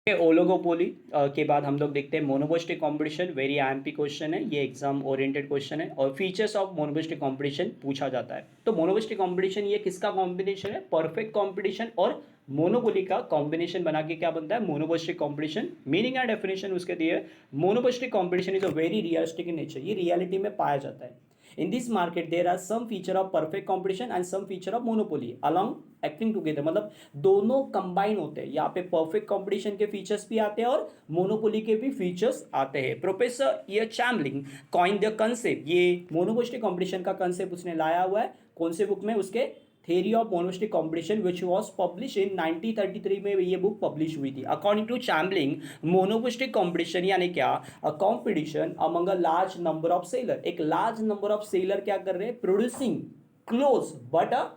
ओलोगोपोली के बाद हम लोग देखते हैं monopolistic competition. Very IMP question है, ये एग्जाम ओरिएंटेड क्वेश्चन है और फीचर्स ऑफ मोनोपोस्टिक कंपटीशन पूछा जाता है। तो मोनोपोस्टिक कंपटीशन ये किसका कॉम्बिनेशन है? परफेक्ट कंपटीशन और मोनोपोली का कॉम्बिनेशन बना के क्या बनता है? Monopolistic competition. Meaning and definition उसके दिए। Monopolistic competition is a very realistic in nature, ये रियलिटी में पाया जाता है। In this market there are some feature of perfect competition and some feature of monopoly along acting together, मतलब दोनों combine होते हैं। यहाँ पे परफेक्ट कंपटीशन के फीचर्स भी आते हैं और मोनोपोली के भी फीचर्स आते हैं। प्रोफेसर ये चैमलिंग कॉइन द कंसेप्ट, ये मोनोपोस्टिक कंपटीशन का कंसेप्ट उसने लाया हुआ है कौन से बुक में? उसके theory of monopolistic competition which was publish in 1933 में ये बुक पब्लिश हुई थी। According to Chamberlin monopolistic competition यानी क्या? A competition among a large number of seller, एक लार्ज नंबर ऑफ सेलर क्या कर रहे हैं? Producing close but a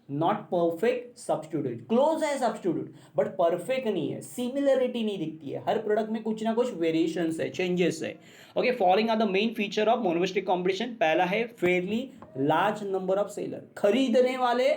not perfect substitute. Close है सब्स्टिट्यूट बट परफेक्ट नहीं है, सिमिलरिटी नहीं दिखती है, हर प्रोडक्ट में कुछ ना कुछ वेरिएशंस है, चेंजेस है। Okay, following are the main feature of monopolistic competition. पहला है fairly large number of seller, खरीदने वाले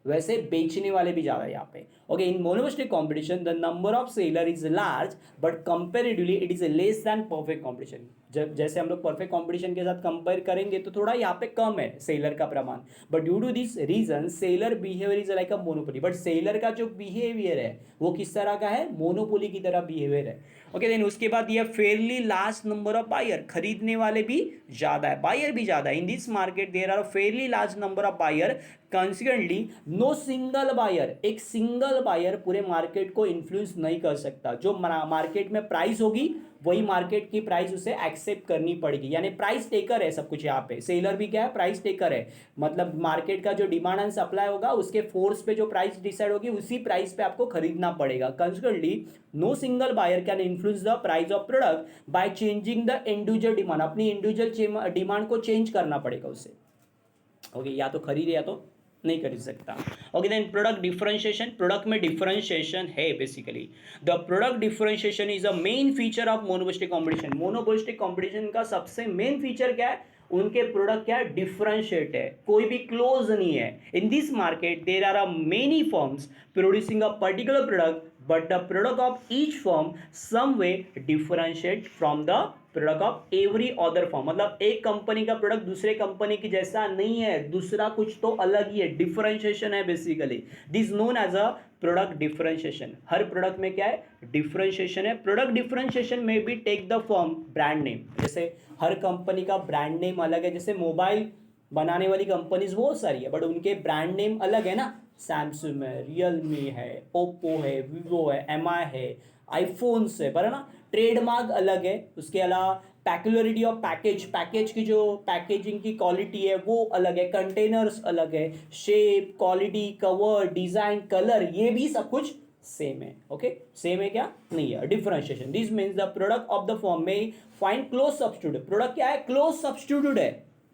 वैसे बेचने वाले भी ज्यादा है यहाँ पे। Okay, in monopolistic competition the number of seller is large but comparatively it is less than perfect competition. जब जैसे हम लोग परफेक्ट कंपटीशन के साथ कंपेयर करेंगे तो थोड़ा यहाँ पे कम है सेलर का प्रमाण, but due to this reason seller behaviour is like a monopoly. But seller का जो बिहेवियर है वो किस तरह का है? मोनोपोली की तरह बिहेवियर है। ओके, देन उसके बाद ये fairly large number of buyer, खरीदने वाले भी ज्यादा है, बायर भी ज्यादा है। In this market there are fairly large number of buyer, consequently no single buyer, एक सिंगल बायर पूरे मार्केट को इन्फ्लुएंस नहीं कर सकता। जो मार्केट में प्राइस होगी वही मार्केट की प्राइस उसे एक्सेप्ट करनी पड़ेगी, यानी प्राइस टेकर है सब कुछ। यहाँ पे सेलर भी क्या है? प्राइस टेकर है, मतलब मार्केट का जो डिमांड एंड सप्लाई होगा उसके फोर्स पे जो प्राइस डिसाइड होगी उसी प्राइस पे आपको खरीदना पड़ेगा। Consequently no single buyer can influence the price of product by changing the individual demand, अपनी इंडिविजुअल डिमांड को चेंज करना पड़ेगा उसे। ओके, या तो खरीदे या तो नहीं खरीद सकता। Okay, then product differentiation, product में डिफरेंशिएशन है basically. The product differentiation is a main feature of monopolistic competition. Monopolistic competition का सबसे मेन फीचर क्या है? उनके प्रोडक्ट क्या है? डिफरेंशिएट है, कोई भी क्लोज नहीं है। In this market there are a many firms producing a particular product but the product of each firm some way differentiate from the product of every other firm, मतलब एक company का product दूसरे company की जैसा नहीं है, दूसरा कुछ तो अलग ही है, डिफरेंशिएशन है basically. This known as a product differentiation. हर प्रोडक्ट में क्या है? डिफरेंशिएशन है। प्रोडक्ट डिफरेंशिएशन में भी take the firm brand name, जैसे हर कंपनी का ब्रांड नेम अलग है। जैसे मोबाइल बनाने वाली कंपनीज बहुत सारी है बट उनके ब्रांड नेम अलग है ना, सैमसंग है, रियलमी है, ओप्पो है, वीवो है, एमआई है, आईफोन्स है, पर है ना, ट्रेडमार्क अलग है। उसके अलावा पैक्युलरिटी ऑफ पैकेज की जो पैकेजिंग की क्वालिटी है वो अलग है, कंटेनर्स अलग है, shape, quality, cover, design, colour, ये भी सब कुछ सेम है। ओके, सेम है क्या? नहीं है, differentiation. This means the product of the form में फाइंड क्लोज सब्स्टिट्यूट। प्रोडक्ट क्या है? क्लोज सब्स्टिट्यूट है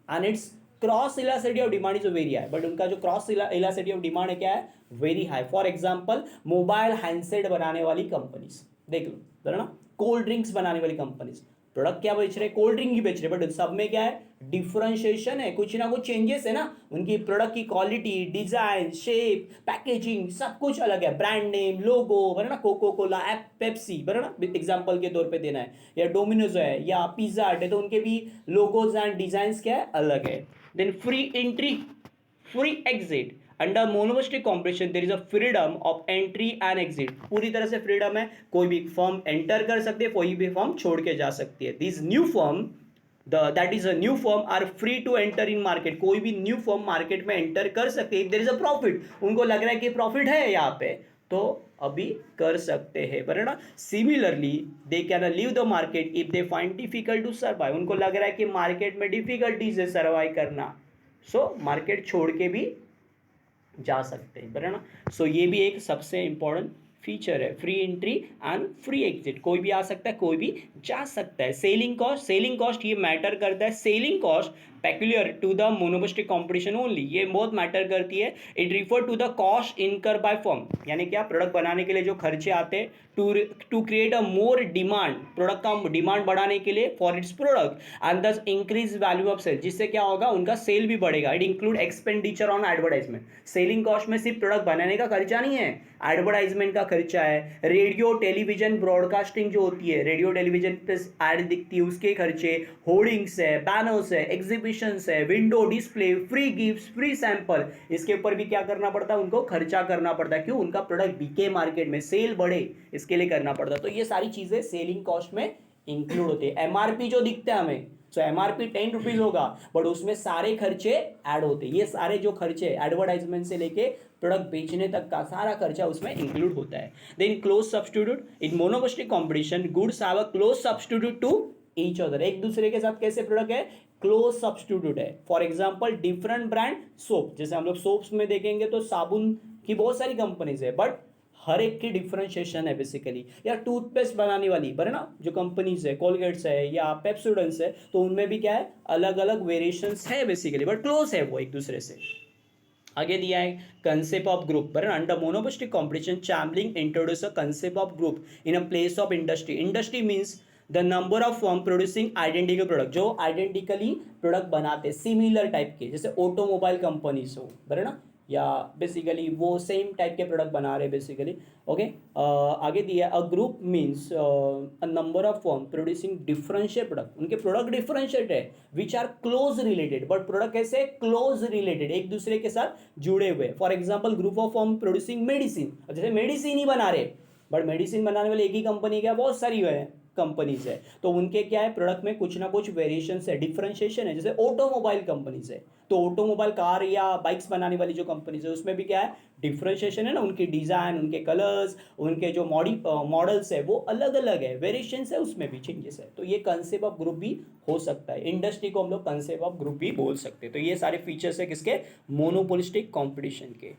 and it's cross elasticity of demand is very high, but उनका जो क्रॉस इलास्टिसिटी ऑफ डिमांड है क्या है? Very high. For example mobile handset बनाने वाली कंपनीज देख लो, है ना, कोल्ड ड्रिंक्स बनाने वाली कंपनीज प्रोडक्ट क्या बेच रहे हैं? कोल्ड ड्रिंक ही बेच रहे हैं, बट सब में क्या है? डिफरेंशिएशन है, कुछ ना कुछ चेंजेस है ना, उनकी प्रोडक्ट की क्वालिटी, डिजाइन, शेप, पैकेजिंग सब कुछ अलग है, ब्रांड नेम, लोगो, है ना, कोको कोला, पेप्सी, है ना, एग्जांपल के तौर पे देना है, या डोमिनोज है या पिज्जा हट है तो उनके भी लोगोज एंड डिजाइन क्या है? अलग है। Then free entry, free exit. Under monopolistic competition there is a freedom of entry and exit, पूरी तरह से फ्रीडम है, कोई भी फर्म एंटर कर सकती है, कोई भी फर्म छोड़ के जा सकती है। This new firm that is a new firm are free to enter in market, कोई भी न्यू फर्म मार्केट में एंटर कर सकते हैं। देयर इज अ प्रॉफिट, उनको लग रहा है कि प्रॉफिट है यहाँ पे तो अभी कर सकते हैं, पर ना similarly they can leave the market if they find difficult to survive, उनको लग रहा है कि मार्केट में डिफिकल्टीज है सर्वाइव करना, सो मार्केट छोड़ के भी जा सकते हैं, बराबर ना। सो ये भी एक सबसे इंपॉर्टेंट फीचर है, free entry and free exit, कोई भी आ सकता है कोई भी जा सकता है। सेलिंग कॉस्ट ये मैटर करता है। Selling cost peculiar to the monopolistic competition only, ये बहुत मैटर करती है। It refer to the cost incur by firm, यानी क्या, प्रोडक्ट बनाने के लिए जो खर्चे आते हैं to create a more demand, product का डिमांड बढ़ाने के लिए for its product and thus increase value of sale, जिससे क्या होगा, उनका सेल भी बढ़ेगा। It include expenditure on advertisement, selling cost में सिर्फ प्रोडक्ट बनाने का खर्चा नहीं है, एडवर्टाइजमेंट का खर्चा है, रेडियो टेलीविजन ब्रॉडकास्टिंग जो होती है, रेडियो टेलीविजन पे एड दिखती है उसके खर्चे, होर्डिंग्स है, बैनर्स है, एग्जीबिशंस है, window display, free gifts, free sample, इसके ऊपर भी क्या करना पड़ता है, उनको खर्चा करना पड़ता है। क्यों? उनका प्रोडक्ट बिके मार्केट में, सेल बढ़े, इसके लिए करना पड़ता है। तो ये सारी चीजें सेलिंग कॉस्ट में इंक्लूड होती है। एमआरपी जो दिखता है हमें, तो एमआरपी 10 रुपीज होगा, बट उसमें सारे खर्चे ऐड होते हैं। ये सारे जो खर्चे एडवर्टाइजमेंट से लेके प्रोडक्ट बेचने तक का सारा खर्चा उसमें इंक्लूड होता है। Then close substitute, in monopolistic competition goods have a close substitute to each other, एक दूसरे के साथ कैसे प्रोडक्ट है, क्लोज सब्स्टिट्यूट है। For example different brand soap, जैसे हम लोग सोप्स में देखेंगे तो साबुन की बहुत सारी कंपनीज है, बट हर एक की डिफरेंशिएशन है बेसिकली। या टूथपेस्ट बनाने वाली पर ना जो कंपनीज है, कोलगेट्स है या पेप्सोडेंट्स है, तो उनमें भी क्या है, अलग अलग वेरिएशंस है बेसिकली, बट क्लोज है वो एक दूसरे से। आगे दिया है कंसेप्ट ऑफ ग्रुप, पर under monopolistic competition Chamberlin introduce a concept of group in a place of industry. Industry means the number of firm producing identical product, जो आइडेंटिकली प्रोडक्ट बनाते सिमिलर टाइप के, जैसे ऑटोमोबाइल कंपनीज हो, बराबर ना, या basically वो सेम टाइप के प्रोडक्ट बना रहे बेसिकली। ओके, आगे दिया a group means a number of firm producing differentiate product, उनके प्रोडक्ट डिफरेंशिएट है, which are close related, but product कैसे, क्लोज रिलेटेड, एक दूसरे के साथ जुड़े हुए। For example group of firm producing medicine, जैसे मेडिसिन ही बना रहे, बट मेडिसिन बनाने वाले एक ही कंपनी का बहुत सारी है कंपनीज है, तो उनके क्या है, प्रोडक्ट में कुछ ना कुछ वेरिएशन है, डिफरेंशिएशन है। जैसे ऑटोमोबाइल कंपनीज है, तो ऑटोमोबाइल कार या बाइक्स बनाने वाली जो कंपनीज है उसमें भी क्या है, डिफरेंशिएशन है ना, उनकी डिजाइन, उनके कलर्स, उनके जो मॉडल्स है वो अलग अलग है, वेरिएशन है, उसमें भी चेंजेस है। तो ये कंसेप्ट ऑफ ग्रुप भी हो सकता है, इंडस्ट्री को हम लोग कंसेप्ट ऑफ ग्रुप भी बोल सकते हैं। तो ये सारे फीचर्स है किसके, मोनोपोलिस्टिक कॉम्पिटिशन के।